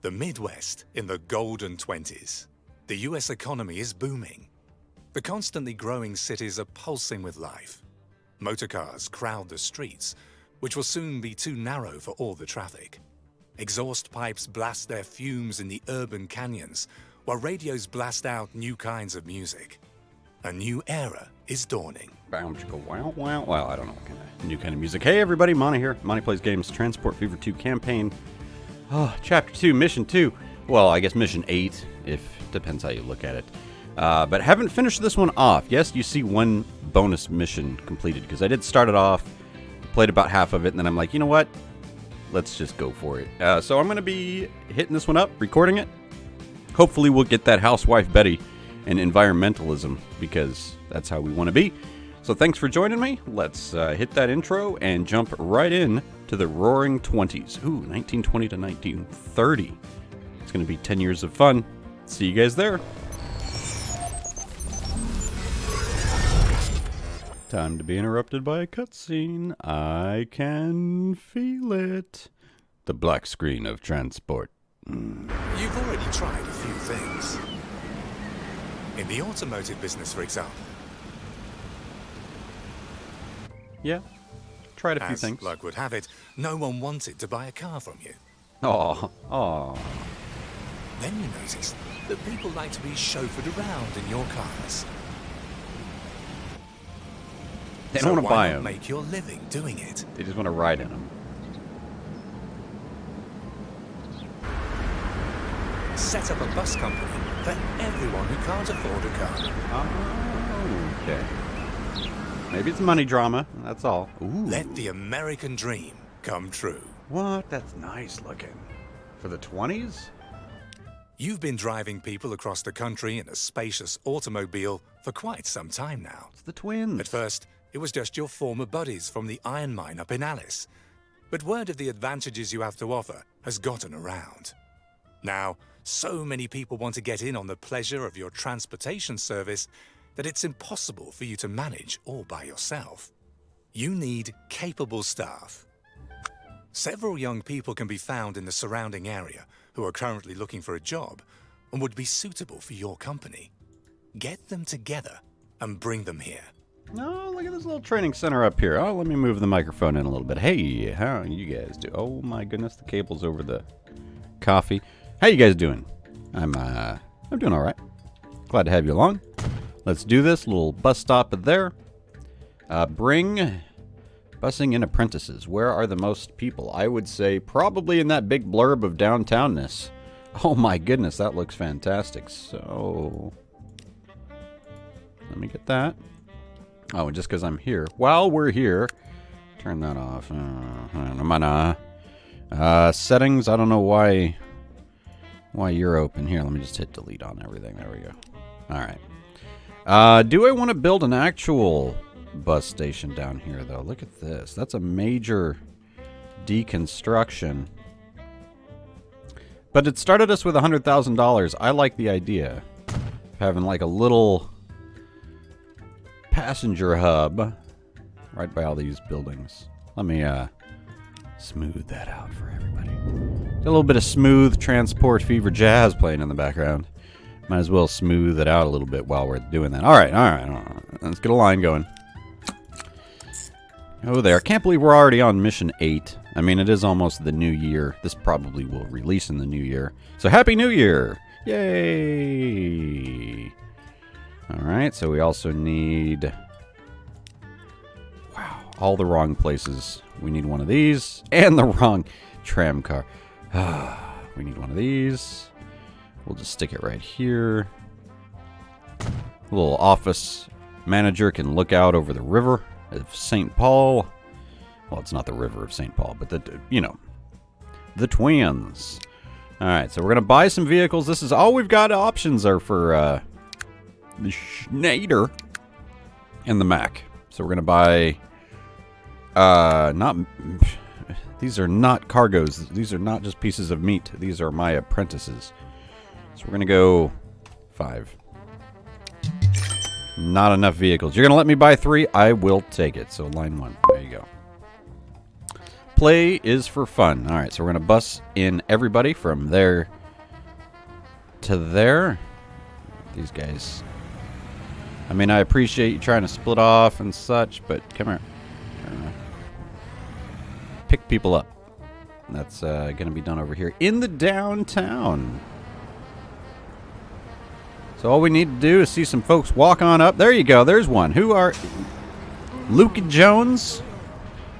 The Midwest in the golden 20s. The US economy is booming. The constantly growing cities are pulsing with life. Motorcars crowd the streets, which will soon be too narrow for all the traffic. Exhaust pipes blast their fumes in the urban canyons, while radios blast out new kinds of music. A new era is dawning. Wow, wow, wow. I don't know what kind of new kind of music. Hey everybody, Monte here. Monte Plays Games, Transport Fever 2 campaign. Chapter 2, Mission 2. Well, I guess Mission 8, depends how you look at it. But haven't finished this one off. Yes, you see one bonus mission completed, because I did start it off, played about half of it, and then I'm like, you know what? Let's just go for it. So I'm going to be hitting this one up, recording it. Hopefully we'll get that housewife Betty and environmentalism, because that's how we want to be. So thanks for joining me. Let's hit that intro and jump right in to the Roaring Twenties. Ooh, 1920 to 1930. It's going to be 10 years of fun. See you guys there. Time to be interrupted by a cutscene. I can feel it. The black screen of transport. You've already tried a few things. In the automotive business, for example. Yeah, tried a few As things. luck would have it, no one wanted to buy a car from you. Oh. Then you notice that people like to be chauffeured around in your cars. They So don't want to why buy not them. make your living doing it. They just want to ride in them. Set up a bus company for everyone who can't afford a car. Oh, okay. Maybe it's money drama. That's all. Ooh. Let the American dream come true. What? That's nice looking. For the 20s? You've been driving people across the country in a spacious automobile for quite some time now. It's the twins. At first, it was just your former buddies from the iron mine up in Alice. But word of the advantages you have to offer has gotten around. Now, so many people want to get in on the pleasure of your transportation service that it's impossible for you to manage all by yourself. You need capable staff. Several young people can be found in the surrounding area who are currently looking for a job and would be suitable for your company. Get them together and bring them here. Oh, look at this little training center up here. Oh, let me move the microphone in a little bit. Hey, how you guys do? Oh my goodness, the cable's over the coffee. How you guys doing? I'm doing all right. Glad to have you along. Let's do this. Little bus stop there. Bring busing in apprentices. Where are the most people? I would say probably in that big blurb of downtownness. Oh my goodness, that looks fantastic. So, let me get that. Oh, and just because I'm here. While we're here, turn that off. Settings, I don't know why you're open. Here, let me just hit delete on everything. There we go. All right. Do I want to build an actual bus station down here, though? Look at this. That's a major deconstruction. But it started us with $100,000. I like the idea of having like a little passenger hub right by all these buildings. Let me smooth that out for everybody. Got a little bit of smooth transport fever jazz playing in the background. Might as well smooth it out a little bit while we're doing that. All right. Let's get a line going. Oh, there. I can't believe we're already on Mission 8. I mean, it is almost the new year. This probably will release in the new year. So, Happy New Year! Yay! All right, so we also need... Wow, all the wrong places. We need one of these. And the wrong tram car. We need one of these. We'll just stick it right here. A little office manager can look out over the river of St. Paul. Well, it's not the river of St. Paul, but the Twins. All right, so we're going to buy some vehicles. This is all we've got options are for the Schneider and the Mac. So we're going to buy these are not cargoes. These are not just pieces of meat. These are my apprentices. So we're going to go 5. Not enough vehicles. You're going to let me buy 3? I will take it. So line 1. There you go. Play is for fun. All right, so we're going to bus in everybody from there to there. These guys. I mean, I appreciate you trying to split off and such, but come here. Pick people up. That's going to be done over here in the downtown. So all we need to do is see some folks walk on up. There you go. There's one. Who are... Luke Jones?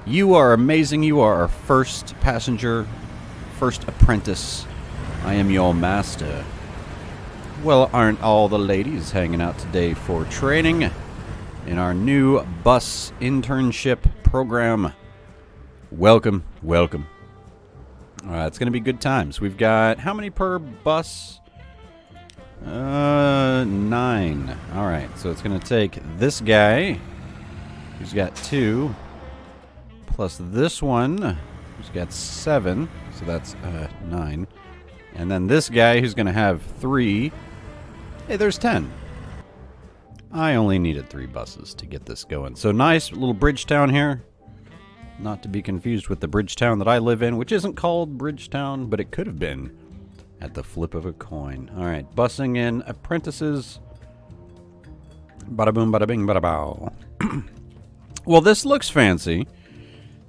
You are amazing. You are our first passenger, first apprentice. I am your master. Well, aren't all the ladies hanging out today for training in our new bus internship program? Welcome, welcome. It's going to be good times. We've got how many per bus? 9. All right, so it's going to take this guy, who's got 2, plus this one, who's got 7, so that's 9. And then this guy, who's going to have 3. Hey, there's 10. I only needed 3 buses to get this going. So nice little Bridgetown here. Not to be confused with the Bridgetown that I live in, which isn't called Bridgetown, but it could have been at the flip of a coin. All right, busing in apprentices. Bada boom, bada bing, bada bow. Well, this looks fancy.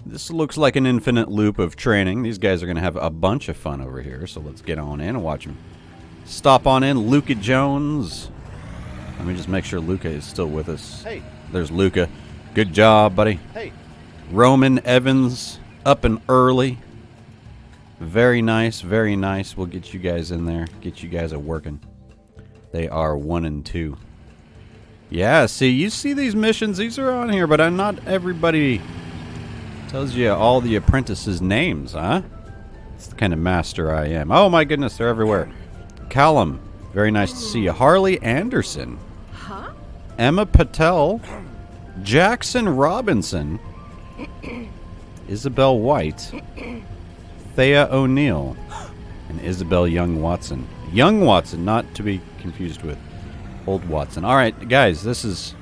This looks like an infinite loop of training. These guys are going to have a bunch of fun over here, so let's get on in and watch them. Stop on in, Luca Jones. Let me just make sure Luca is still with us. Hey. There's Luca. Good job, buddy. Hey. Roman Evans, up and early. Very nice, very nice. We'll get you guys in there. Get you guys a working. They are 1 and 2. Yeah, see, you see these missions. These are on here, but not everybody tells you all the apprentices' names, huh? It's the kind of master I am. Oh, my goodness, they're everywhere. Callum, very nice to see you. Harley Anderson. Huh? Emma Patel. Jackson Robinson. Isabel White. Thea O'Neill. And Isabel Young Watson. Young Watson, not to be confused with Old Watson. All right, guys, this is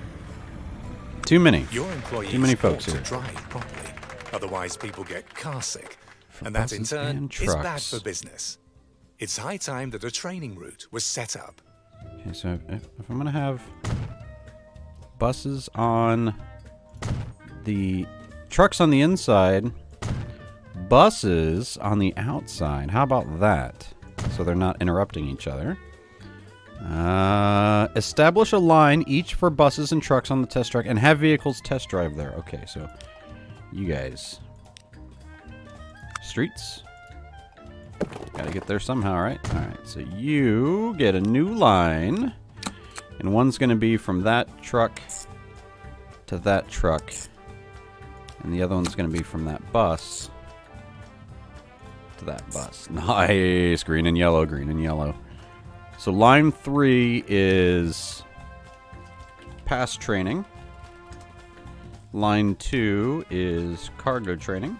too many. Your employees Too many folks ought here. to drive properly. Otherwise, people get car sick. For And that, in buses turn, and is bad trucks. for business. It's high time that a training route was set up. Okay, so if I'm going to have buses on the trucks on the inside, buses on the outside, how about that? So they're not interrupting each other. Establish a line each for buses and trucks on the test track and have vehicles test drive there. Okay, so you guys. Streets. Gotta get there somehow, right? Alright, so you get a new line. And one's going to be from that truck to that truck. And the other one's going to be from that bus to that bus. Nice. Green and yellow, green and yellow. So line 3 is pass training. Line 2 is cargo training.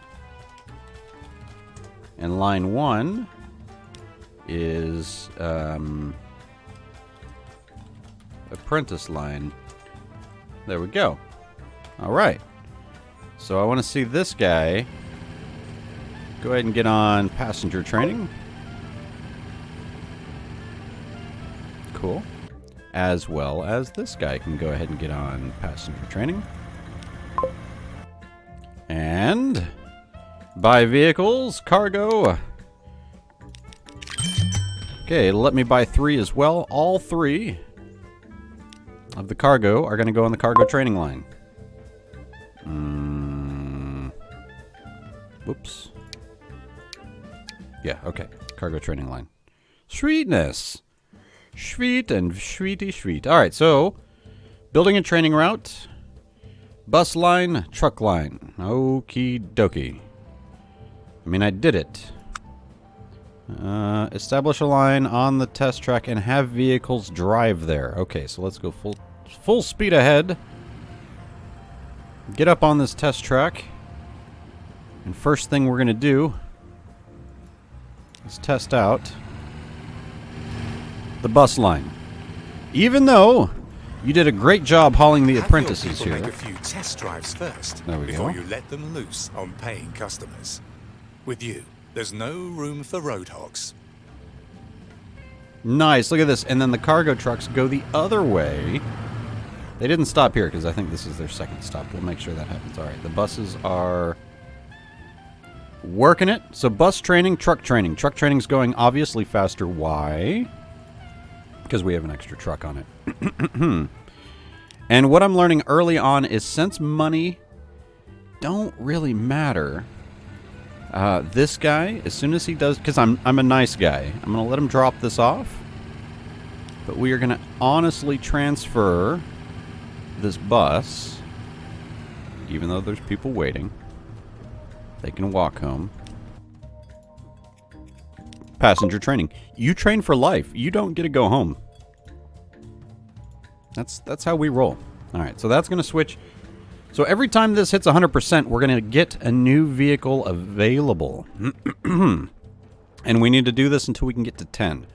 And line 1 is apprentice line. There we go. All right. So I want to see this guy go ahead and get on passenger training. Cool. As well as this guy can go ahead and get on passenger training. And buy vehicles, cargo. Okay, it'll let me buy 3 as well. All 3 of the cargo are going to go on the cargo training line. Whoops. Yeah, okay. Cargo training line. Sweetness. Sweet and sweetie sweet. All right, so building a training route. Bus line, truck line. Okie dokie. I mean, I did it. Establish a line on the test track and have vehicles drive there. Okay, so let's go full speed ahead. Get up on this test track. And first thing we're going to do is test out the bus line. Even though You did a great job hauling the Have apprentices your people here. make a few test drives first There we before go. you let them loose on paying customers. With you, there's no room for road hogs. Nice, look at this. And then the cargo trucks go the other way. They didn't stop here because I think this is their second stop. We'll make sure that happens. All right, the buses are working it. So bus training, truck training. Truck training's going obviously faster. Why? Because we have an extra truck on it. And what I'm learning early on is since money don't really matter, this guy, as soon as he does, because I'm a nice guy, I'm going to let him drop this off. But we are going to honestly transfer this bus, even though there's people waiting. They can walk home. Passenger training. You train for life. You don't get to go home. That's how we roll. All right, so that's going to switch. So every time this hits 100%, we're going to get a new vehicle available. And we need to do this until we can get to 10.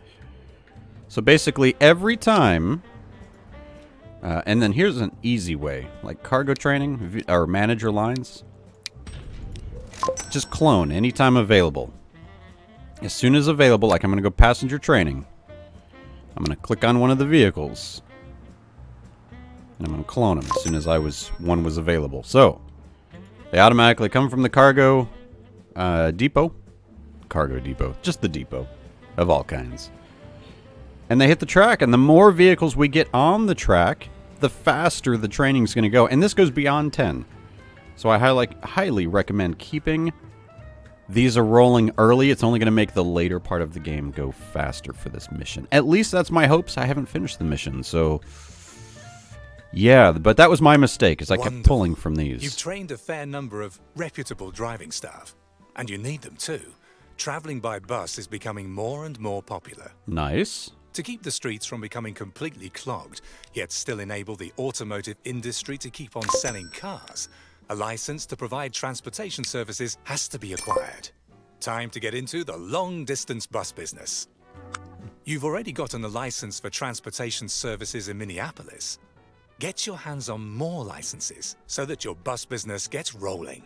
So basically every time, and then here's an easy way, like cargo training or manager lines. Just clone anytime available. As soon as available, like I'm going to go passenger training. I'm going to click on one of the vehicles. And I'm going to clone them as soon as one was available. So, they automatically come from the cargo depot. Cargo depot. Just the depot. Of all kinds. And they hit the track. And the more vehicles we get on the track, the faster the training's going to go. And this goes beyond 10. So I highly recommend keeping these are rolling early. It's only going to make the later part of the game go faster for this mission. At least that's my hopes. I haven't finished the mission, so yeah, but that was my mistake, is I kept pulling from these. You've trained a fair number of reputable driving staff, and you need them too. Traveling by bus is becoming more and more popular. Nice. To keep the streets from becoming completely clogged, yet still enable the automotive industry to keep on selling cars, a license to provide transportation services has to be acquired. Time to get into the long-distance bus business. You've already gotten a license for transportation services in Minneapolis. Get your hands on more licenses so that your bus business gets rolling.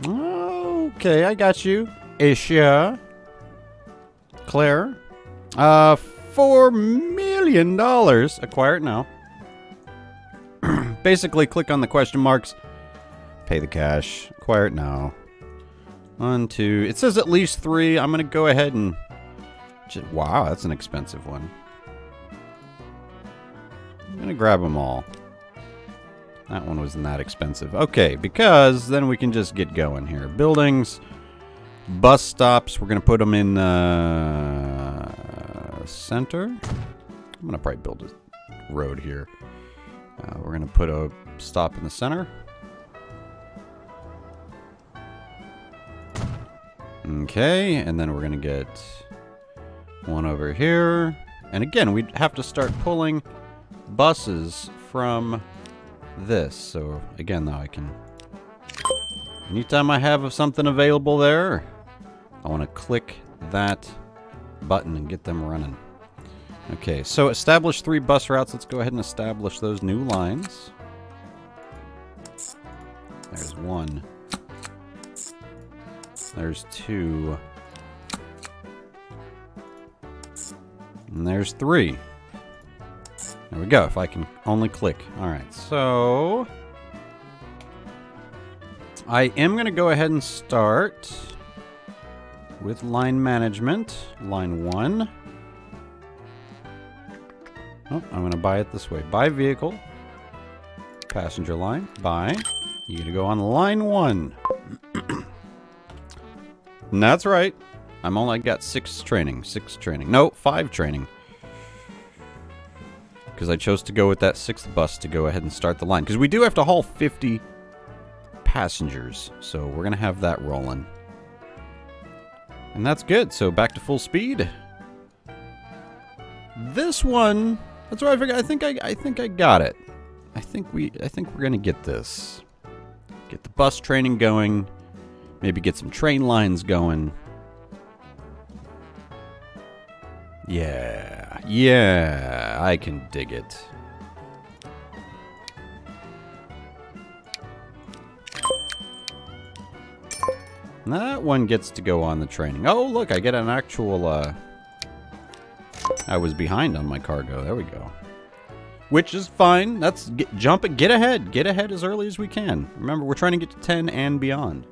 Okay, I got you. Asia. Claire. $4 million. Acquire it now. Basically, click on the question marks. Pay the cash. Acquire it now. 1, 2. It says at least 3. I'm going to go ahead and... Wow, that's an expensive one. I'm going to grab them all. That one wasn't that expensive. Okay, because then we can just get going here. Buildings, bus stops. We're going to put them in center. I'm going to probably build a road here. We're going to put a stop in the center. Okay, and then we're going to get one over here. And again, we have to start pulling buses from this. So again, though, I can... Anytime I have something available there, I want to click that button and get them running. Okay, so establish 3 bus routes. Let's go ahead and establish those new lines. There's 1. There's 2. And there's 3. There we go, if I can only click. Alright, so... I am going to go ahead and start with line management. Line 1. Oh, I'm going to buy it this way. Buy vehicle. Passenger line. Buy. You're going to go on line 1. And that's right. I'm only got 6 training. 6 training. No, 5 training. Because I chose to go with that 6th bus to go ahead and start the line. Because we do have to haul 50 passengers. So we're going to have that rolling. And that's good. So back to full speed. This one, that's what I figured. I think I got it. I think we're going to get this. Get the bus training going. Maybe get some train lines going. Yeah, I can dig it. That one gets to go on the training. Oh, look, I get an actual, I was behind on my cargo. There we go. Which is fine. That's, jump it, get ahead. Get ahead as early as we can. Remember, we're trying to get to 10 and beyond.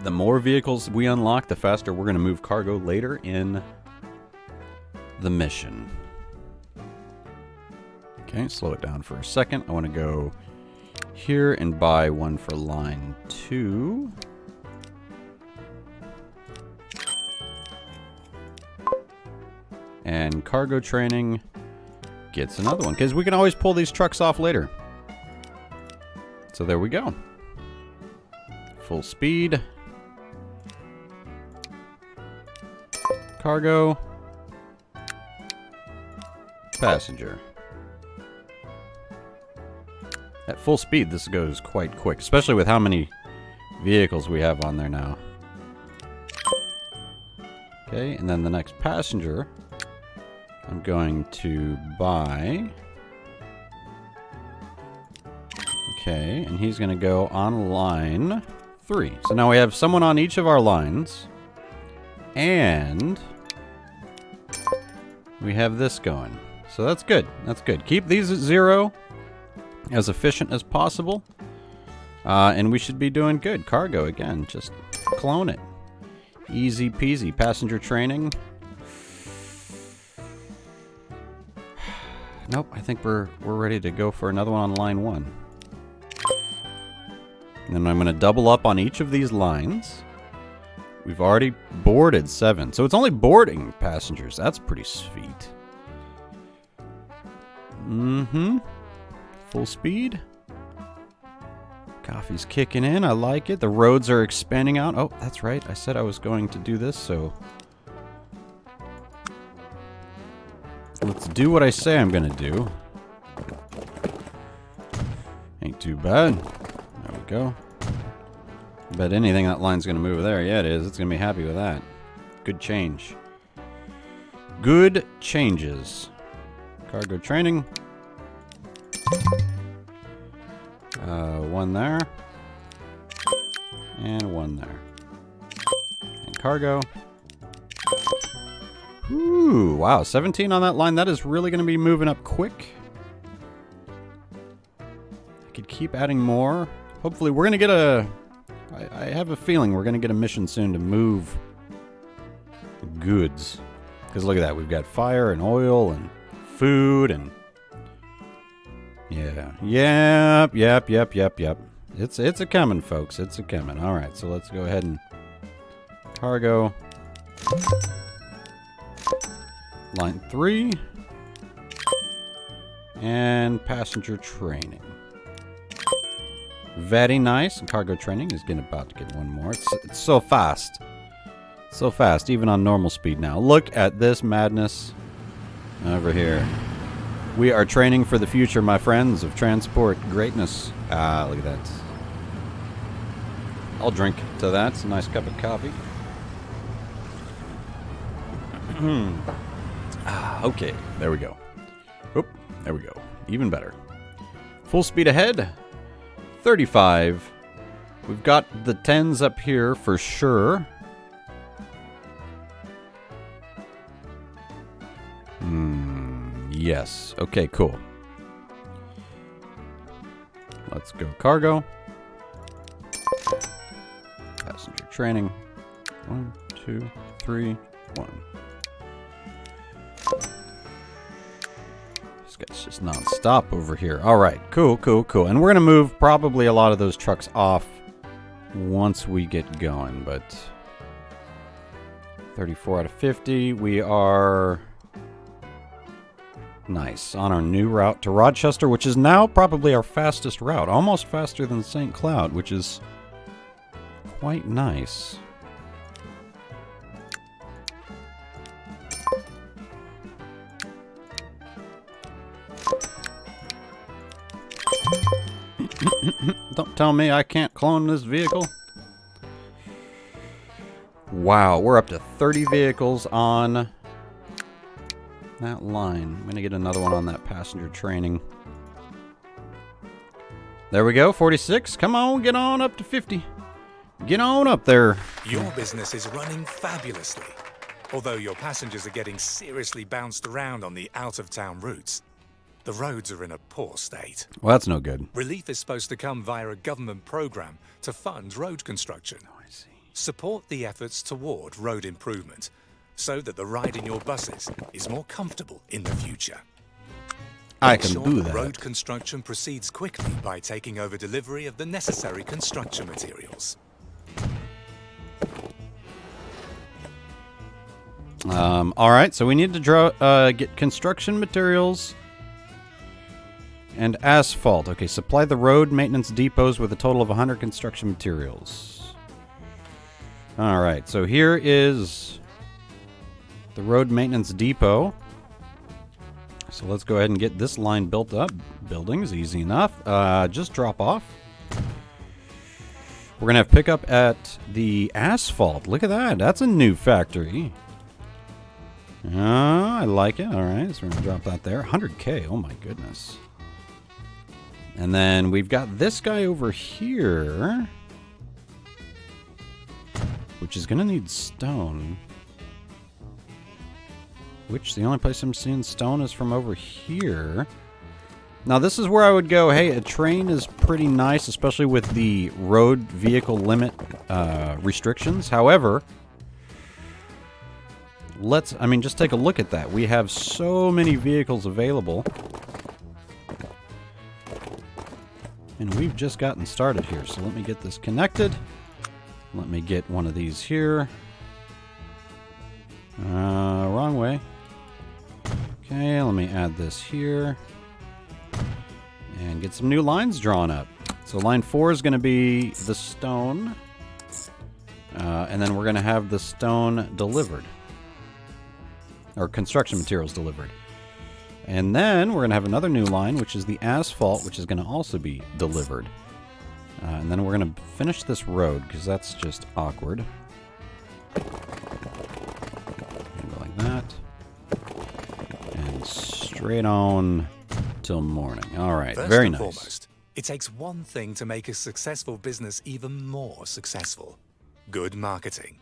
The more vehicles we unlock, the faster we're going to move cargo later in the mission. Okay, slow it down for a second. I want to go here and buy one for line 2. And cargo training gets another one, because we can always pull these trucks off later. So there we go. Full speed. Cargo. Passenger. At full speed, this goes quite quick, especially with how many vehicles we have on there now. Okay, and then the next passenger, I'm going to buy. Okay, and he's going to go on line 3. So now we have someone on each of our lines. And we have this going. So that's good. That's good. Keep these at 0. As efficient as possible. And we should be doing good. Cargo, again, just clone it. Easy peasy. Passenger training. Nope, I think we're ready to go for another one on line 1. And then I'm going to double up on each of these lines. We've already boarded 7. So it's only boarding passengers. That's pretty sweet. Mm-hmm. Full speed. Coffee's kicking in. I like it. The roads are expanding out. Oh, that's right. I said I was going to do this, so let's do what I say I'm going to do. Ain't too bad. There we go. Bet anything that line's going to move there. Yeah, it is. It's going to be happy with that. Good change. Good changes. Cargo training. One there. And one there. And cargo. Ooh, wow. 17 on that line. That is really going to be moving up quick. I could keep adding more. Hopefully, we're going to get a... I have a feeling we're going to get a mission soon to move goods. Because look at that. We've got fire and oil and food and... Yeah. Yep. It's a coming, folks. It's a coming. All right, so let's go ahead and cargo. Line 3. And passenger training. Very nice. And cargo training is about to get one more. It's so fast. So fast, even on normal speed now. Look at this madness over here. We are training for the future, my friends, of transport greatness. Ah, look at that. I'll drink to that. It's a nice cup of coffee. Okay, there we go. Oop, there we go. Even better. Full speed ahead. 35. We've got the 10s up here for sure. Yes. Okay, cool. Let's go cargo. Passenger training. 1, 2, 3, 1. This guy's just non-stop over here. All right, cool. And we're going to move probably a lot of those trucks off once we get going, but 34 out of 50. We are... nice. On our new route to Rochester, which is now probably our fastest route. Almost faster than St. Cloud, which is quite nice. Don't tell me I can't clone this vehicle. Wow, we're up to 30 vehicles on that line. I'm going to get another one on that passenger training. There we go, 46. Come on, get on up to 50. Get on up there. Your business is running fabulously. Although your passengers are getting seriously bounced around on the out-of-town routes, the roads are in a poor state. Well, that's no good. Relief is supposed to come via a government program to fund road construction. Oh, I see. Support the efforts toward road improvement so that the ride in your buses is more comfortable in the future. I Make can sure do that. road construction proceeds quickly by taking over delivery of the necessary construction materials. All right, so we need to get construction materials and asphalt. Okay, supply the road maintenance depots with a total of 100 construction materials. All right, so here is the road maintenance depot. So let's go ahead and get this line built up. Building is easy enough. Just drop off. We're going to have pickup at the asphalt. Look at that. That's a new factory. I like it. All right, so we're going to drop that there. 100K. Oh, my goodness. And then we've got this guy over here, which is going to need stone. Which, the only place I'm seeing stone is from over here. Now, this is where I would go, hey, a train is pretty nice, especially with the road vehicle limit restrictions. However, just take a look at that. We have so many vehicles available. And we've just gotten started here. So let me get this connected. Let me get one of these here. Wrong way. Okay, let me add this here. And get some new lines drawn up. So line 4 is going to be the stone. And then we're going to have the stone delivered. Or construction materials delivered. And then we're going to have another new line, which is the asphalt, which is going to also be delivered. And then we're going to finish this road, because that's just awkward. Go like that. And straight on till morning. All right, very nice. Foremost, it takes one thing to make a successful business even more successful. Good marketing.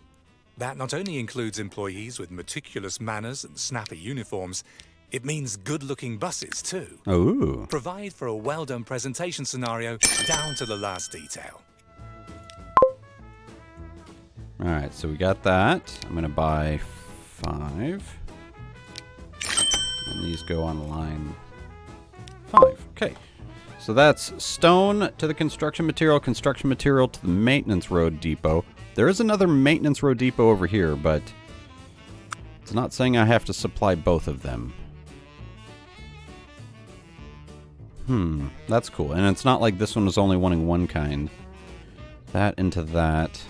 That not only includes employees with meticulous manners and snappy uniforms, it means good-looking buses, too. Ooh. Provide for a well-done presentation scenario down to the last detail. All right, so we got that. I'm going to buy 5. And these go on line 5. Okay. So that's stone to the construction material to the maintenance road depot. There is another maintenance road depot over here, but it's not saying I have to supply both of them. That's cool. And it's not like this one was only wanting one kind. That into that.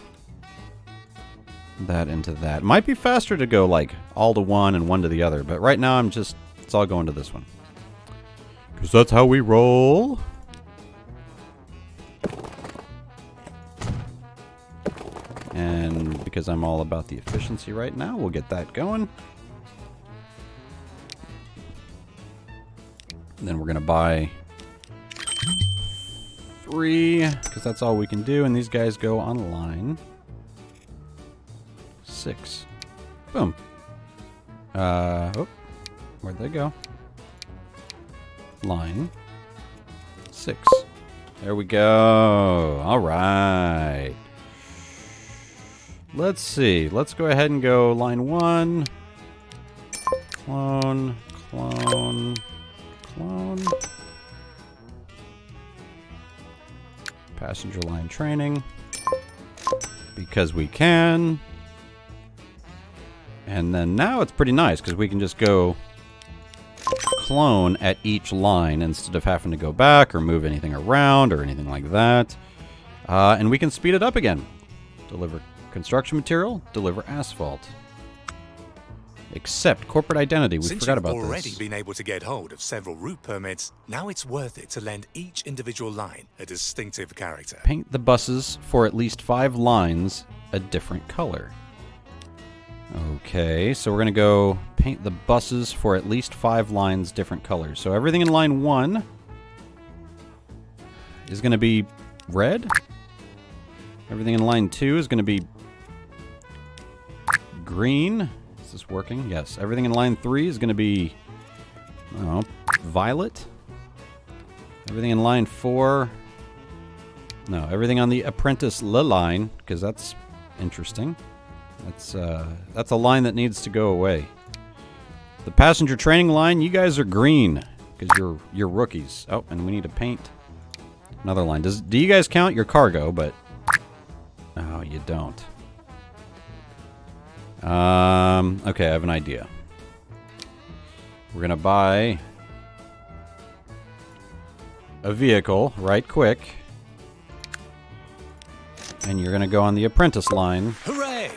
That into that. Might be faster to go like all to one and one to the other, but right now it's all going to this one. Because that's how we roll. And because I'm all about the efficiency right now, we'll get that going. And then we're going to buy 3, because that's all we can do. And these guys go on line 6. Boom. Where'd they go? Line 6. There we go. All right. Let's see. Let's go ahead and go line 1. Clone, clone, clone. Passenger line training. Because we can. And then now it's pretty nice because we can just go clone at each line instead of having to go back or move anything around or anything like that. And we can speed it up again. Deliver construction material, deliver asphalt. Except corporate identity. We forgot about this. Since you've already been able to get hold of several route permits, now it's worth it to lend each individual line a distinctive character. Paint the buses for at least 5 lines a different color. Okay, so we're going to go paint the buses for at least 5 lines different colors. So everything in line 1 is going to be red. Everything in line 2 is going to be green. Is this working? Yes. Everything in line 3 is going to be, I don't know, violet. Everything in line 4. No, everything on the apprentice line, because that's interesting. That's a line that needs to go away. The passenger training line, you guys are green because you're rookies. Oh, and we need to paint another line. Do you guys count your cargo? But oh, you don't. Okay, I have an idea. We're gonna buy a vehicle right quick, and you're gonna go on the apprentice line. Hooray!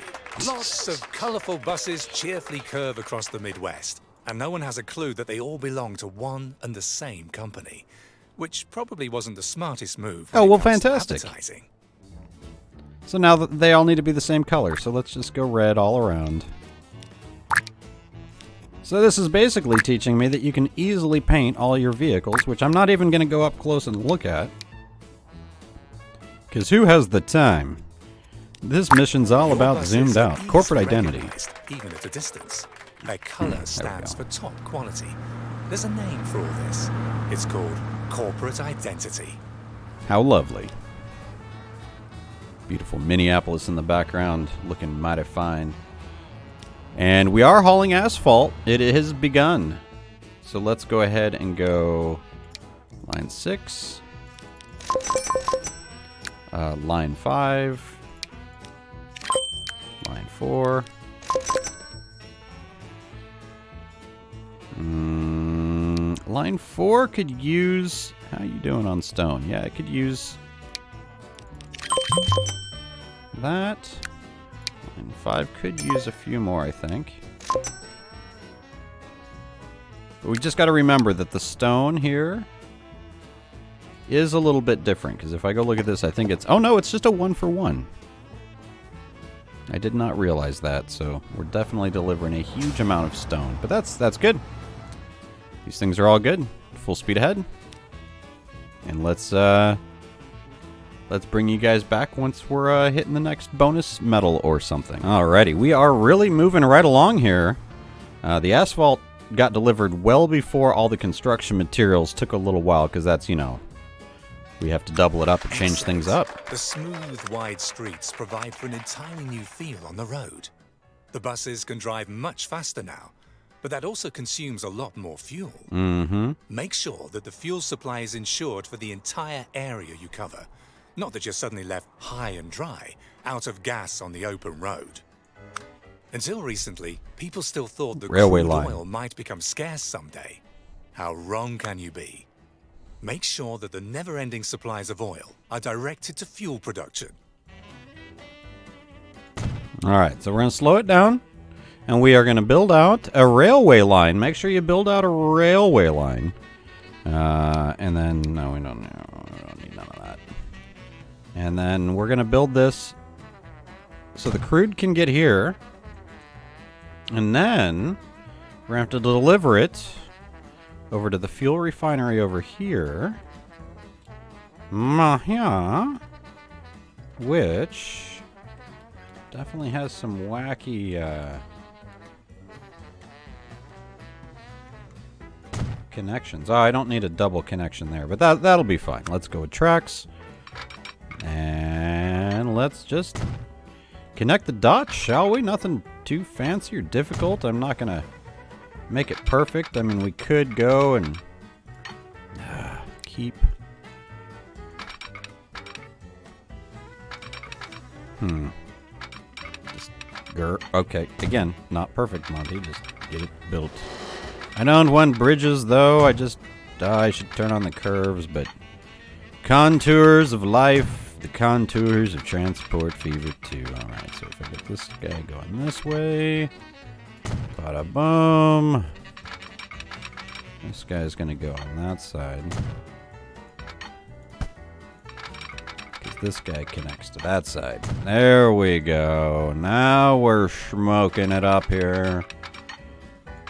Lots of colourful buses cheerfully curve across the Midwest, and no one has a clue that they all belong to one and the same company, which probably wasn't the smartest move. Oh, well, when it comes to fantastic. advertising. So now they all need to be the same color, so let's just go red all around. So this is basically teaching me that you can easily paint all your vehicles, which I'm not even going to go up close and look at. Because who has the time? This mission's all about zoomed out. Corporate identity. Even at a distance. Their colour stands for top quality. There's a name for all this. It's called corporate identity. How lovely. Beautiful Minneapolis in the background, looking mighty fine. And we are hauling asphalt. It has begun. So let's go ahead and go line 6. Line 5. Line 4. Line 4 could use... How you doing on stone? Yeah, it could use... that. Line 5 could use a few more, I think. But we just got to remember that the stone here is a little bit different. Because if I go look at this, I think it's... Oh, no, it's just a 1-for-1. I did not realize that, so we're definitely delivering a huge amount of stone. But that's good. These things are all good. Full speed ahead. And let's bring you guys back once we're hitting the next bonus medal or something. Alrighty, we are really moving right along here. The asphalt got delivered well before all the construction materials. Took a little while because that's, you know, we have to double it up and change things up. The smooth, wide streets provide for an entirely new feel on the road. The buses can drive much faster now, but that also consumes a lot more fuel. Make sure that the fuel supply is insured for the entire area you cover. Not that you're suddenly left high and dry, out of gas on the open road. Until recently, people still thought that Railway crude line. oil might become scarce someday. How wrong can you be? Make sure that the never-ending supplies of oil are directed to fuel production. Alright, so we're going to slow it down. And we are going to build out a railway line. Make sure you build out a railway line. And then, no, we don't need none of that. And then we're going to build this so the crude can get here. And then we're going to have to deliver it over to the fuel refinery over here. Which definitely has some wacky connections. Oh, I don't need a double connection there, but that'll be fine. Let's go with tracks. And let's just connect the dots, shall we? Nothing too fancy or difficult. I'm not going to make it perfect. I mean, we could go and keep... Okay, again, not perfect, Monty. Just get it built. I don't want bridges, though. I should turn on the curves, but... Contours of life, the contours of Transport Fever 2. Alright, so if I get this guy going this way... Bada boom. This guy's gonna go on that side. Because this guy connects to that side. There we go. Now we're smoking it up here.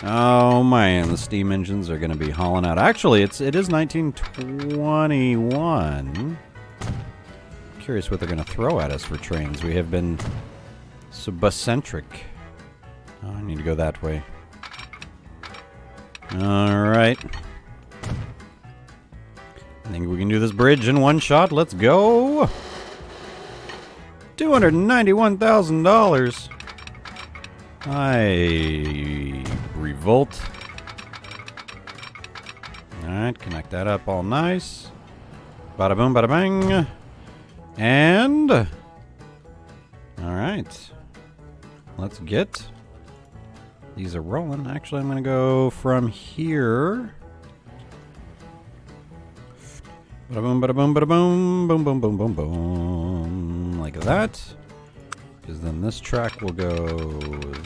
Oh man, the steam engines are going to be hauling out. Actually, it is 1921. Curious what they're going to throw at us for trains. We have been so bus-centric. Oh, I need to go that way. All right. I think we can do this bridge in one shot. Let's go. $291,000. I revolt. Alright, connect that up all nice. Bada boom, bada bang. And alright. Let's get these are rolling. Actually, I'm gonna go from here. Bada boom, bada boom, bada boom, boom, boom, boom, boom, boom. Like that. Because then this track will go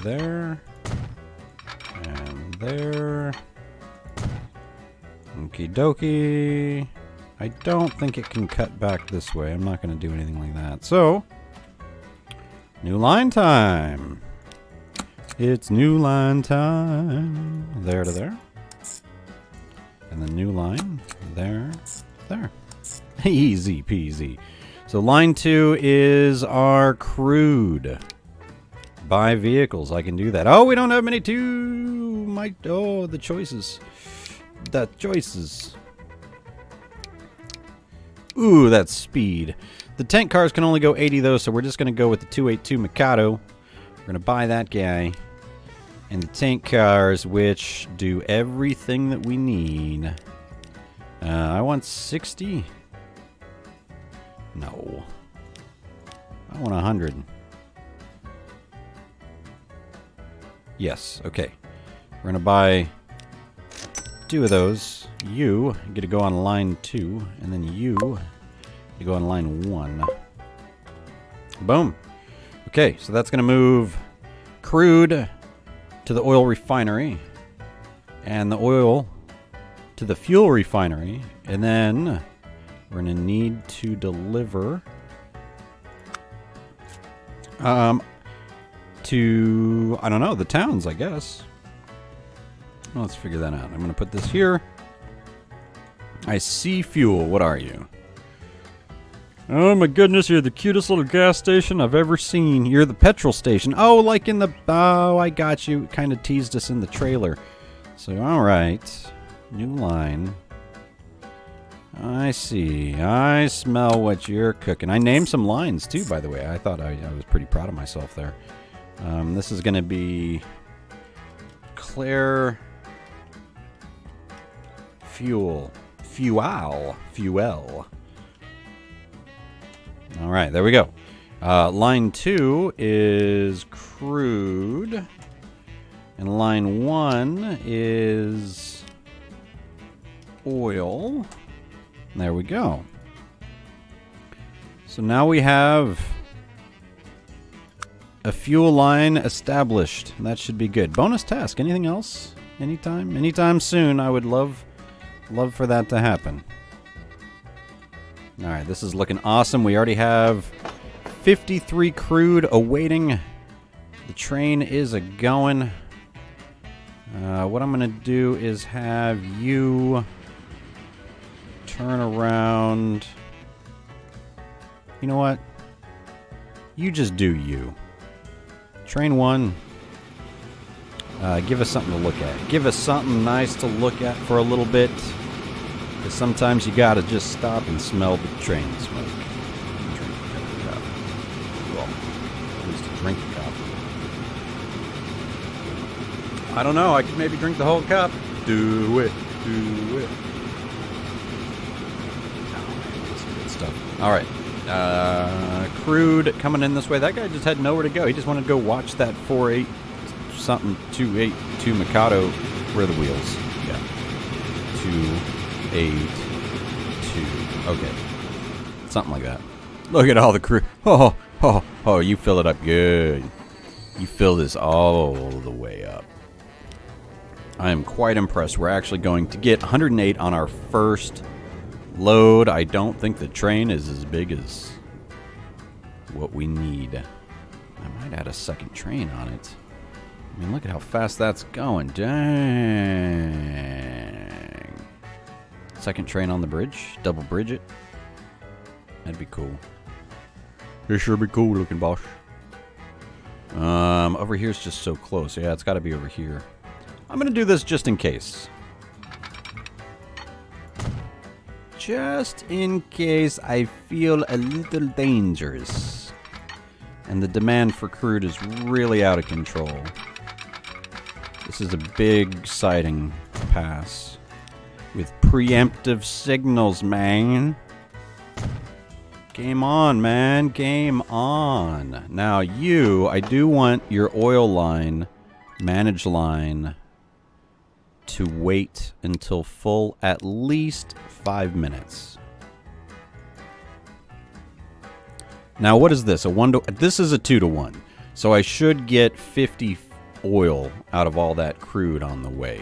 there. And there. Okie dokie. I don't think it can cut back this way. I'm not going to do anything like that. So, new line time. It's new line time. There to there. And the new line. There. There. Easy peasy. So line 2 is our crude. Buy vehicles. I can do that. Oh, we don't have many the choices. The choices. Ooh, that's speed. The tank cars can only go 80 though, so we're just going to go with the 282 Mikado. We're going to buy that guy. And the tank cars, which do everything that we need. I want 60. No. I want 100. Yes, okay. We're going to buy 2 of those. You get to go on line 2, and then you get to go on line 1. Boom. Okay, so that's going to move crude to the oil refinery, and the oil to the fuel refinery, and then we're going to need to deliver to, I don't know, the towns, I guess. Well, let's figure that out. I'm going to put this here. I see fuel. What are you? Oh my goodness, you're the cutest little gas station I've ever seen. You're the petrol station. Oh, like in the... Oh, I got you. Kind of teased us in the trailer. So, alright. New line. I see. I smell what you're cooking. I named some lines too, by the way. I thought I was pretty proud of myself there. This is going to be Claire Fuel. All right, there we go. Line 2 is crude. And line 1 is oil. There we go. So now we have a fuel line established. That should be good. Bonus task. Anything else? Anytime? Anytime soon. I would love for that to happen. All right, this is looking awesome. We already have 53 crude awaiting. The train is a-going. What I'm going to do is have you turn around. You know what? You just do you. Train 1. Give us something to look at. Give us something nice to look at for a little bit. Because sometimes you gotta just stop and smell the train smoke. Drink a cup of coffee. Well, at least a drink of coffee. I don't know. I could maybe drink the whole cup. Do it. Do it. Oh, man, this is good stuff. All right. Crude coming in this way. That guy just had nowhere to go. He just wanted to go watch that 4.8 something 282 Mikado. Where are the wheels? Yeah. 282. Okay. Something like that. Look at all the crew. Oh, you fill it up good. You fill this all the way up. I am quite impressed. We're actually going to get 108 on our first load. I don't think the train is as big as what we need. I might add a second train on it. I mean, look at how fast that's going. Dang. Second train on the bridge. Double bridge it. That'd be cool. It sure be cool looking, boss. Over here's just so close. Yeah, it's got to be over here. I'm going to do this just in case. Just in case I feel a little dangerous. And the demand for crude is really out of control. This is a big sighting pass. With preemptive signals, man. Game on, man. Game on. Now you, I do want your oil line, manage line, to wait until full at least 5 minutes. Now what is this? This is a 2-to-1. So I should get 50 oil out of all that crude on the way.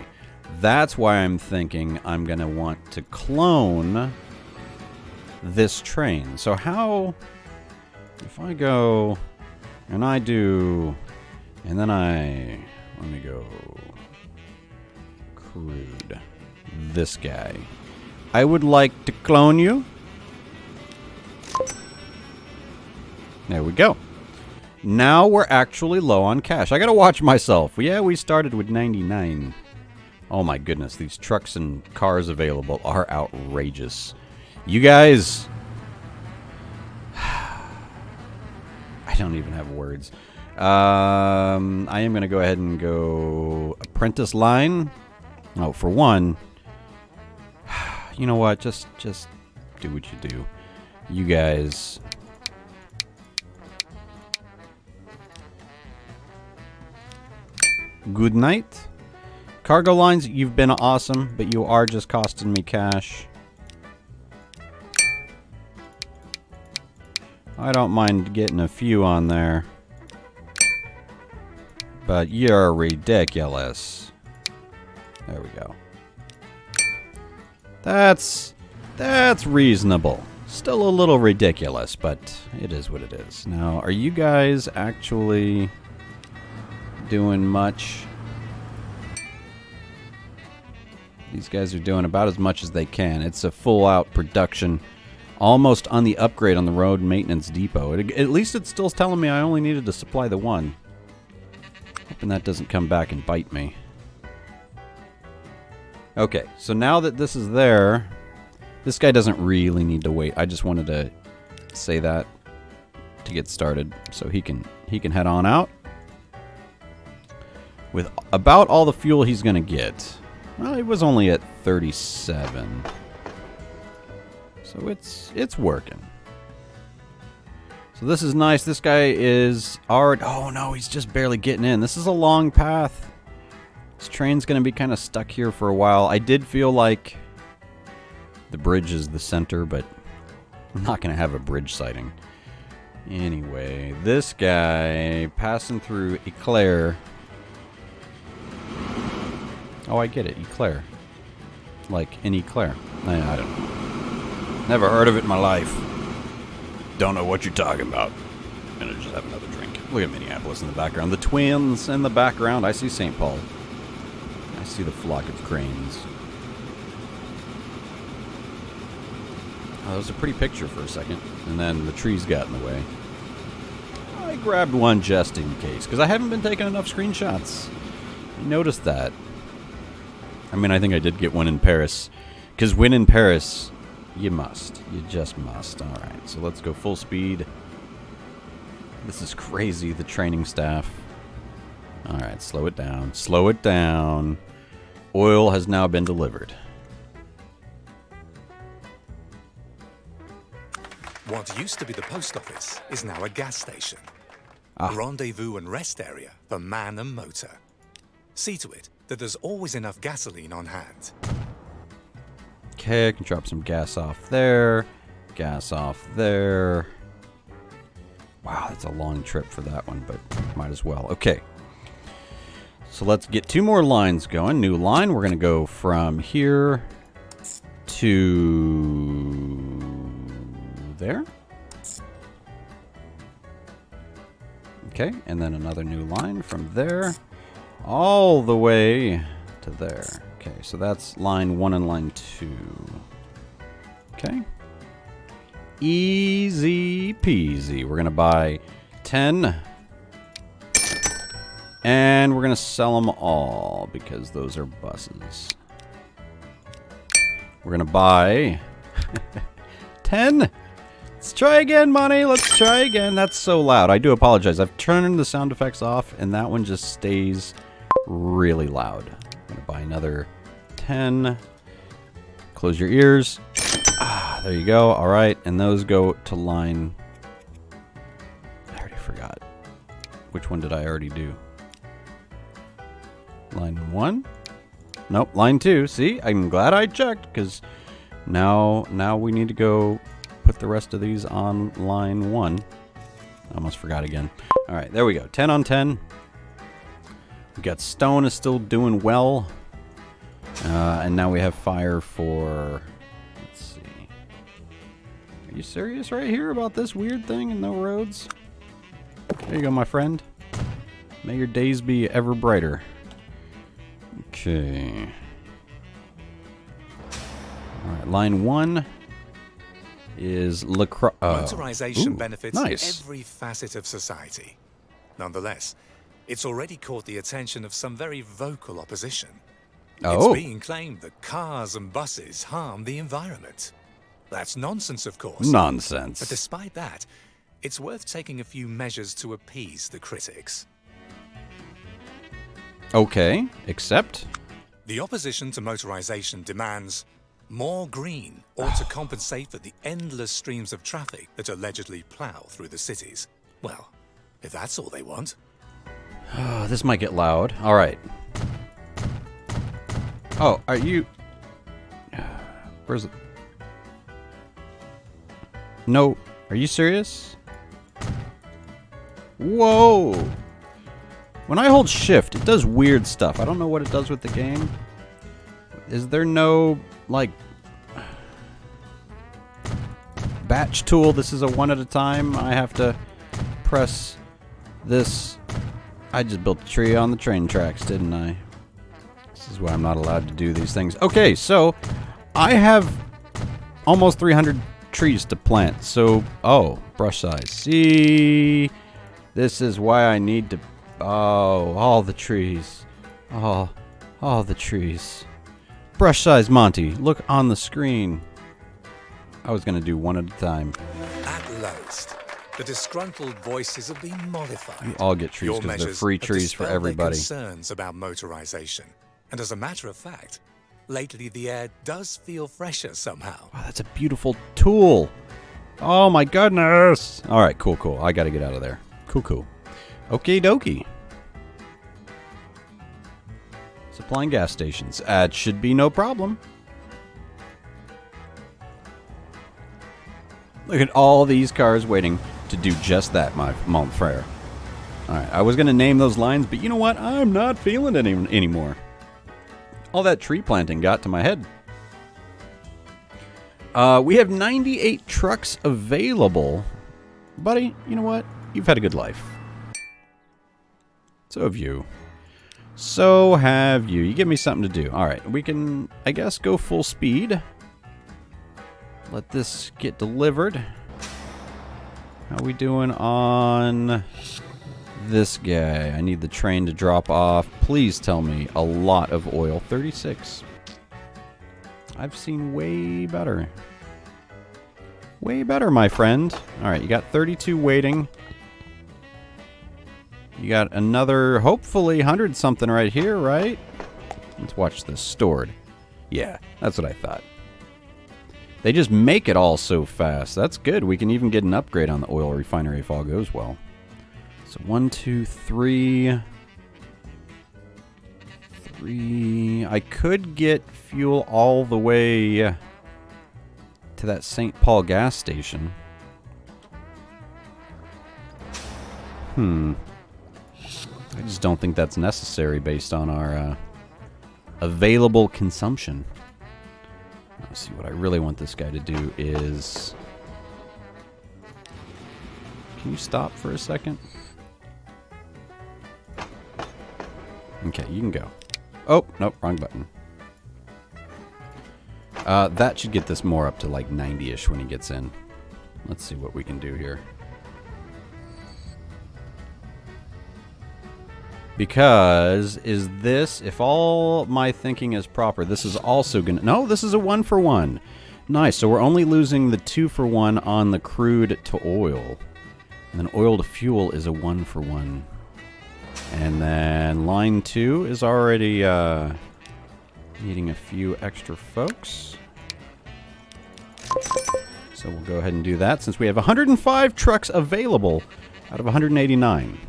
That's why I'm thinking I'm going to want to clone this train. So how, if I go and I do, and then let me go crude, this guy. I would like to clone you. There we go. Now we're actually low on cash. I gotta watch myself. Yeah, we started with 99. Oh my goodness, these trucks and cars available are outrageous. You guys, I don't even have words. I am going to go ahead and go apprentice line. Oh, for one, you know what? Just do what you do. You guys, good night. Cargo lines, you've been awesome, but you are just costing me cash. I don't mind getting a few on there. But you're ridiculous. There we go. That's reasonable. Still a little ridiculous, but it is what it is. Now, are you guys actually doing much? These guys are doing about as much as they can. It's a full-out production. Almost on the upgrade on the road maintenance depot. At least it's still telling me I only needed to supply the one. Hoping that doesn't come back and bite me. Okay, so now that this is there, this guy doesn't really need to wait. I just wanted to say that to get started so he can head on out with about all the fuel he's going to get. Well, it was only at 37. So it's working. So this is nice. This guy is already... Oh, no, he's just barely getting in. This is a long path. This train's going to be kind of stuck here for a while. I did feel like the bridge is the center, but I'm not going to have a bridge sighting. Anyway, this guy passing through Eclair. Oh, I get it. Eclair. Like in Eclair. I don't know. Never heard of it in my life. Don't know what you're talking about. I'm gonna just have another drink. Look at Minneapolis in the background. The Twins in the background. I see St. Paul. I see the flock of cranes. Oh, that was a pretty picture for a second. And then the trees got in the way. I grabbed one just in case, because I haven't been taking enough screenshots. I noticed that. I mean, I think I did get one in Paris. Because when in Paris... You must. You just must. Alright, so let's go full speed. This is crazy, the training staff. Alright, slow it down. Slow it down. Oil has now been delivered. What used to be the post office is now a gas station. A rendezvous and rest area for man and motor. See to it that there's always enough gasoline on hand. Okay, I can drop some gas off there. Gas off there. Wow, that's a long trip for that one, but might as well. Okay. So let's get 2 more lines going. New line. We're going to go from here to there. Okay, and then another new line from there all the way to there. Okay, so that's line 1 and line 2. Okay. Easy peasy. We're going to buy 10. And we're going to sell them all because those are buses. We're going to buy 10. Let's try again, Monte. Let's try again. That's so loud. I do apologize. I've turned the sound effects off, and that one just stays really loud. I'm going to buy another 10. Close your ears. Ah, there you go. All right. And those go to line... I already forgot. Which one did I already do? Line 1? Nope, line 2. See, I'm glad I checked, because now we need to go put the rest of these on line 1. I almost forgot again. All right, there we go. 10 on 10. We got stone is still doing well. And now we have fire for... Let's see. Are you serious right here about this weird thing and no roads? There you go, my friend. May your days be ever brighter. Okay. Alright, line 1 is Motorization benefits nice. every facet of society. Nonetheless, it's already caught the attention of some very vocal opposition. Oh. It's being claimed that cars and buses harm the environment. That's nonsense, of course. Nonsense. But despite that, it's worth taking a few measures to appease the critics. Okay, except? The opposition to motorization demands more green, or to compensate for the endless streams of traffic that allegedly plow through the cities. Well, if that's all they want. Oh, this might get loud. All right. Oh, are you... Where's it? No. Are you serious? Whoa. When I hold shift, it does weird stuff. I don't know what it does with the game. Is there no, like, batch tool? This is a one at a time. I have to press this. I just built a tree on the train tracks, didn't I? This is why I'm not allowed to do these things. Okay, so I have almost 300 trees to plant. So, oh, brush size. See, this is why I need to... Oh, all the trees. Oh, all the trees. Brush size, Monte. Look on the screen. I was going to do one at a time. At last, the disgruntled voices have been mollified. You all get trees because they're free trees for everybody. Concerns about motorization. And as a matter of fact, lately the air does feel fresher somehow. Wow, that's a beautiful tool. Oh my goodness. All right, cool, cool. I got to get out of there. Cool, cool. Okie dokie. Supplying gas stations. It should be no problem. Look at all these cars waiting to do just that, my mon frere. Alright, I was going to name those lines, but you know what? I'm not feeling it anymore. All that tree planting got to my head. We have 98 trucks available. Buddy, you know what? You've had a good life. So have you. So have you. You give me something to do. Alright, we can, I guess, go full speed. Let this get delivered. How are we doing on this guy? I need the train to drop off. Please tell me a lot of oil. 36. I've seen way better. Way better, my friend. Alright, you got 32 waiting. You got another, hopefully, 100-something right here, right? Let's watch this. Stored. Yeah, that's what I thought. They just make it all so fast. That's good. We can even get an upgrade on the oil refinery if all goes well. So 1, 2, 3. 3. I could get fuel all the way to that St. Paul gas station. I just don't think that's necessary based on our available consumption. Let's see, what I really want this guy to do is... Can you stop for a second? Okay, you can go. Oh, nope, wrong button. That should get this more up to like 90-ish when he gets in. Let's see what we can do here. Because, is this, if all my thinking is proper, this is also gonna, no, this is a 1-for-1. Nice, so we're only losing the 2-for-1 on the crude to oil. And then oil to fuel is a 1-for-1. And then line 2 is already, needing a few extra folks. So we'll go ahead and do that since we have 105 trucks available out of 189.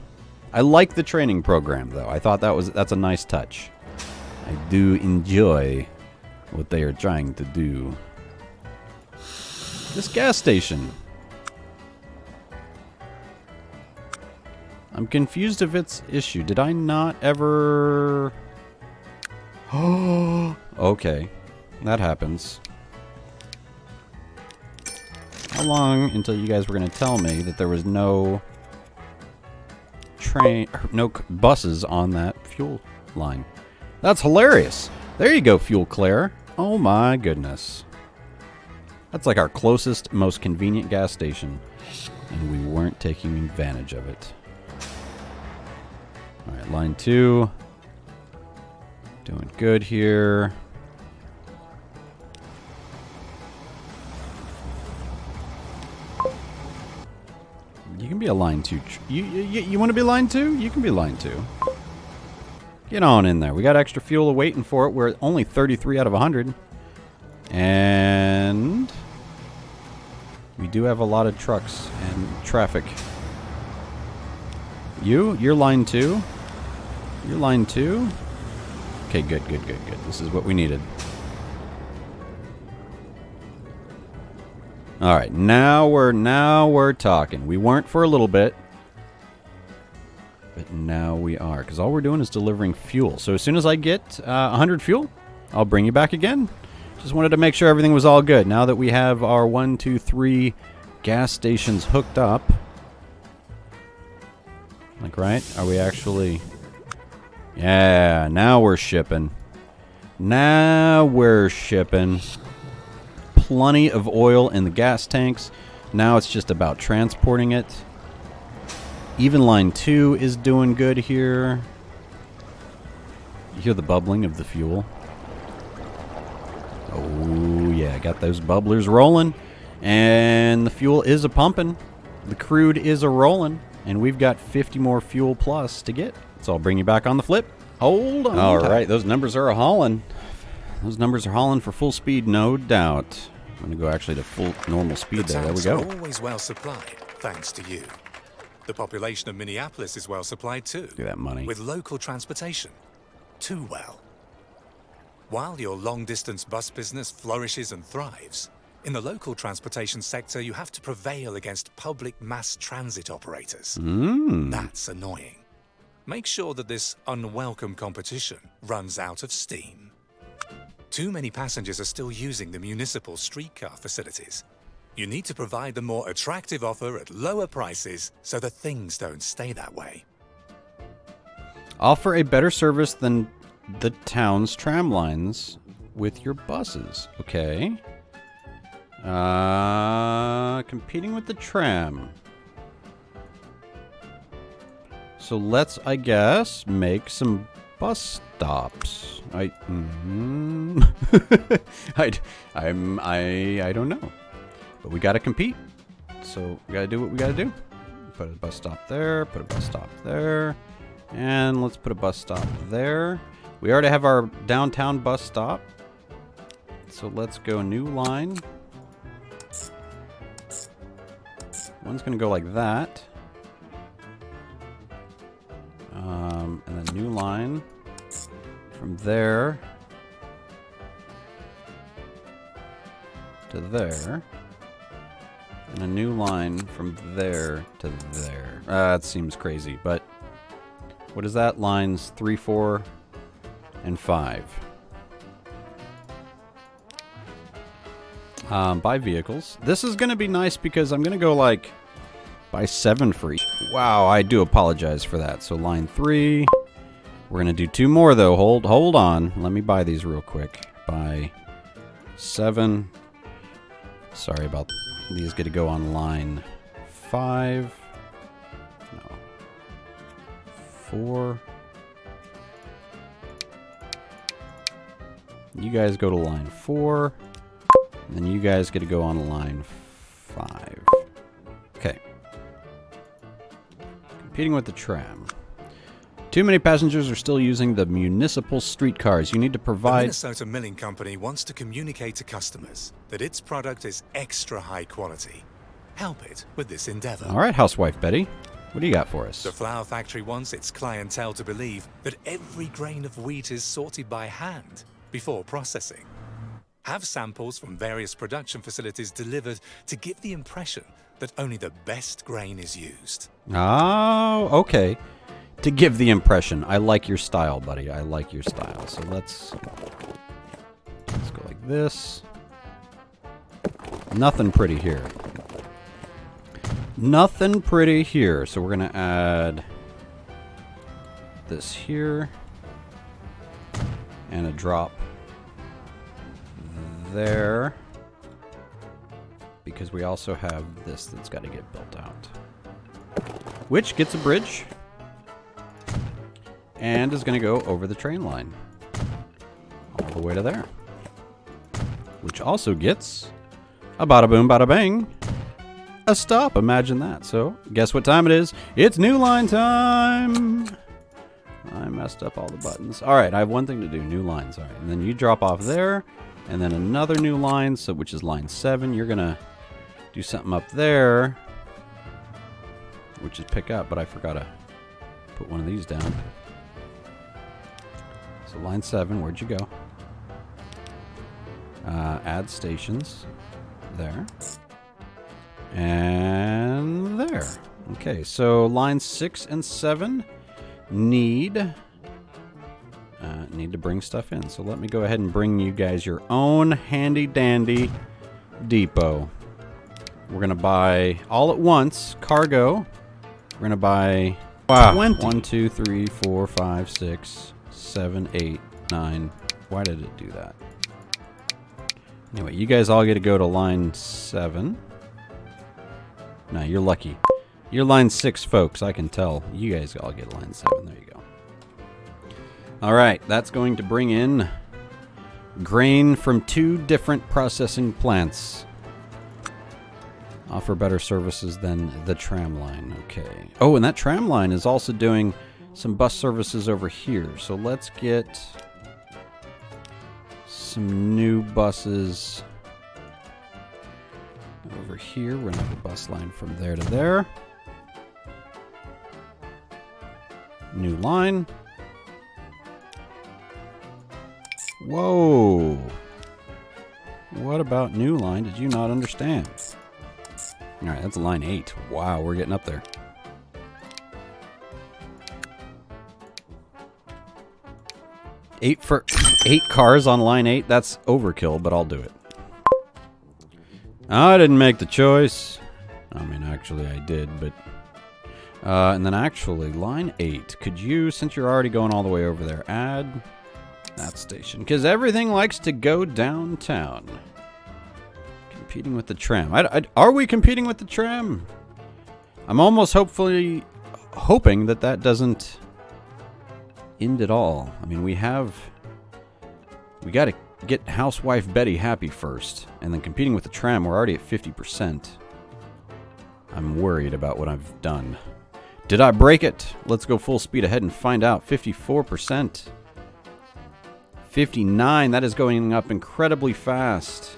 I like the training program though. I thought that's a nice touch. I do enjoy what they are trying to do. This gas station. I'm confused if it's issue. Did I not ever... Oh, okay. That happens. How long until you guys were going to tell me that there was no buses on that fuel line? That's hilarious. There you go, Fuel Claire. Oh my goodness. That's like our closest, most convenient gas station. And we weren't taking advantage of it. Alright, line 2. Doing good here. You can be a line 2. You want to be line 2? You can be line 2. Get on in there. We got extra fuel waiting for it. We're at only 33 out of 100. And we do have a lot of trucks and traffic. You're line 2? You're line 2? Okay, good. This is what we needed. All right, now we're talking. We weren't for a little bit, but now we are, because all we're doing is delivering fuel. So as soon as I get 100 fuel, I'll bring you back again. Just wanted to make sure everything was all good. Now that we have our 1, 2, 3 gas stations hooked up. Like, right? Are we actually... Yeah, now we're shipping. Now we're shipping. Plenty of oil in the gas tanks. Now it's just about transporting it. Even line 2 is doing good here. You hear the bubbling of the fuel? Oh yeah, got those bubblers rolling. And the fuel is a-pumping. The crude is a-rolling. And we've got 50 more fuel plus to get. So I'll bring you back on the flip. Hold on. All right, those numbers are hauling. Those numbers are hauling for full speed, no doubt. I'm going to go actually to full normal speed there. There we go. Are always well supplied, thanks to you. The population of Minneapolis is well supplied too. Look at that money. With local transportation. Too well. While your long-distance bus business flourishes and thrives, in the local transportation sector, you have to prevail against public mass transit operators. That's annoying. Make sure that this unwelcome competition runs out of steam. Too many passengers are still using the municipal streetcar facilities. You need to provide the more attractive offer at lower prices so that things don't stay that way. Offer a better service than the town's tram lines with your buses. Okay. Competing with the tram. So let's, I guess, make some bus stops. I don't know. But we gotta compete. So we gotta do what we gotta do. Put a bus stop there, put a bus stop there. And let's put a bus stop there. We already have our downtown bus stop. So let's go new line. One's gonna go like that. And then new line from there to there. And a new line from there to there. That seems crazy, but what is that? Lines 3, 4, and 5. Buy vehicles. This is going to be nice because I'm going to go like buy 7 for each. Wow, I do apologize for that. So line 3, We're going to do 2 more, though. Hold on. Let me buy these real quick. Buy 7. Sorry about these. Get to go on line 5. No. 4. You guys go to line 4. And then you guys get to go on line 5. Okay. Competing with the tram. Too many passengers are still using the municipal streetcars. You need to provide... The Minnesota Milling Company wants to communicate to customers that its product is extra high quality. Help it with this endeavor. All right, housewife Betty. What do you got for us? The flour factory wants its clientele to believe that every grain of wheat is sorted by hand before processing. Have samples from various production facilities delivered to give the impression that only the best grain is used. Oh, okay. To give the impression. I like your style, buddy. I like your style. So let's go like this. Nothing pretty here. Nothing pretty here. So we're going to add this here. And a drop there. Because we also have this that's got to get built out. Which gets a bridge. And is going to go over the train line. All the way to there. Which also gets a bada boom, bada bang. A stop. Imagine that. So, guess what time it is? It's new line time. I messed up all the buttons. All right, I have one thing to do. New lines. All right, and then you drop off there. And then another new line, so which is line 7. You're going to do something up there. Which is pick up, but I forgot to put one of these down. So line 7, where'd you go? Add stations. There. And there. Okay, so line 6 and 7 need to bring stuff in. So let me go ahead and bring you guys your own handy-dandy depot. We're going to buy all at once cargo. We're going to buy 20. 1, 2, 3, 4, 5, 6, 7, 8, 9. Why did it do that? Anyway, you guys all get to go to line 7. No, you're lucky. You're line 6, folks. I can tell. You guys all get line 7. There you go. All right, that's going to bring in grain from 2 different processing plants. Offer better services than the tram line. Okay. Oh, and that tram line is also doing some bus services over here. So let's get some new buses over here. We're going to have a bus line from there to there. New line. Whoa. What about new line? Did you not understand? All right, that's line 8. Wow, we're getting up there. Eight cars on line 8? That's overkill, but I'll do it. I didn't make the choice. I mean, actually, I did, but... and then actually, line 8. Could you, since you're already going all the way over there, add that station? Because everything likes to go downtown. Competing with the tram. Are we competing with the tram? I'm almost hoping that doesn't end at all. I mean, we got to get housewife Betty happy first, and then competing with the tram. We're already at 50%. I'm worried about what I've done. Did I break it? Let's go full speed ahead and find out. 54%. 59. That is going up incredibly fast.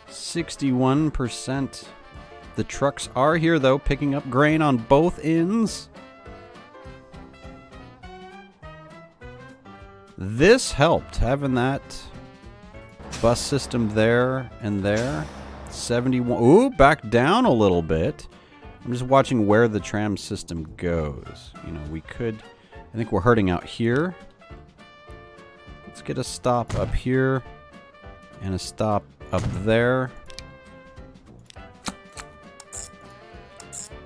61%. The trucks are here, though, picking up grain on both ends. This helped, having that bus system there and there. 71. Ooh, back down a little bit. I'm just watching where the tram system goes. You know, we could... I think we're hurting out here. Let's get a stop up here. And a stop up there.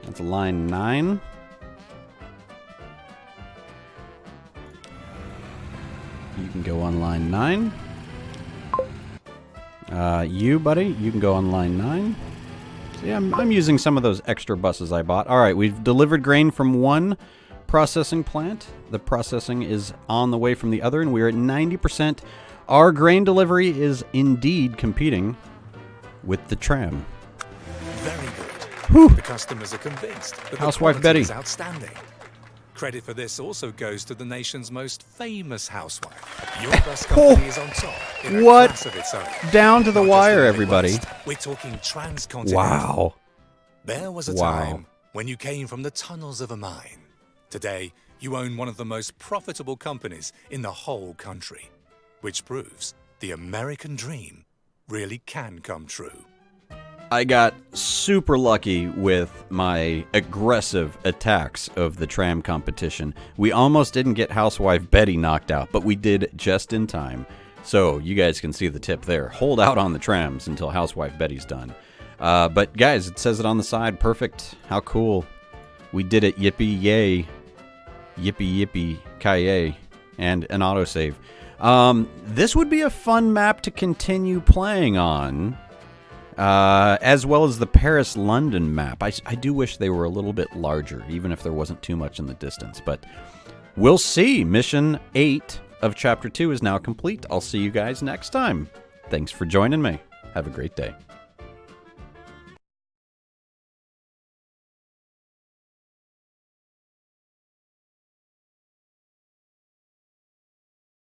That's line 9. you can go on line 9. You, buddy, you can go on line 9. See, I'm using some of those extra buses I bought. All right, we've delivered grain from one processing plant. The processing is on the way from the other, and we're at 90%. Our grain delivery is indeed competing with the tram. Very good. Whew. The customers are convinced that Housewife the quality Betty is outstanding. Credit for this also goes to the nation's most famous housewife. Your bus company is on top in a What? class of its own. Down to the Not just wire, in the everybody. Midwest, we're talking transcontinental. Wow. There was a time when you came from the tunnels of a mine. Today, you own one of the most profitable companies in the whole country, which proves the American dream really can come true. I got super lucky with my aggressive attacks of the tram competition. We almost didn't get Housewife Betty knocked out, but we did just in time. So you guys can see the tip there. Hold out on the trams until Housewife Betty's done. But guys, it says it on the side. Perfect. How cool. We did it. Yippee yay. Yippee yippee ki-yay. And an autosave. This would be a fun map to continue playing on. As well as the Paris-London map. I do wish they were a little bit larger, even if there wasn't too much in the distance. But we'll see. Mission 8 of Chapter 2 is now complete. I'll see you guys next time. Thanks for joining me. Have a great day.